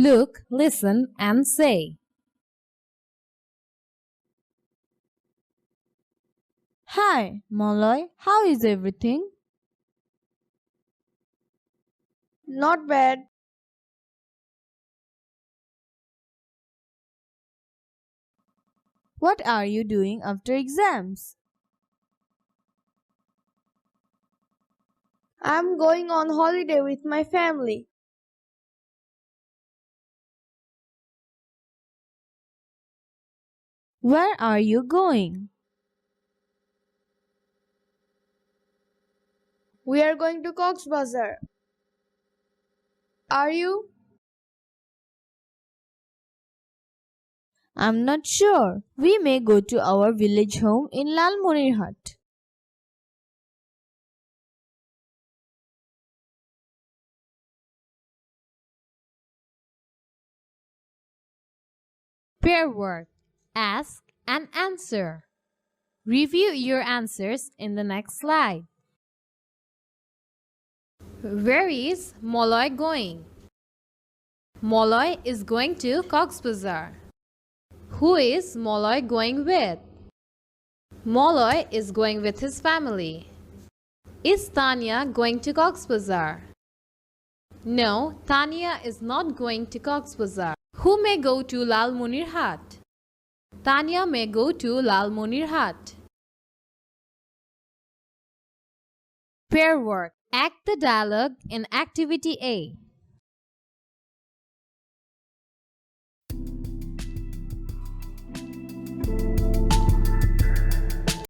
Look, listen and say. Hi, Malloy. How is everything? Not bad. What are you doing after exams? I'm going on holiday with my family. Where are you going? We are going to Cox's Bazar. Are you? I'm not sure. We may go to our village home in Lalmonirhat. Pair work. Ask and answer. Review your answers in the next slide. Where is Molloy going? Molloy is going to Cox's Bazar. Who is Molloy going with? Molloy is going with his family. Is Tanya going to Cox's Bazar? No, Tanya is not going to Cox's Bazar. Who may go to Lalmonirhat? Tanya may go to Lalmonirhat. Pair work. Act the dialogue in Activity A.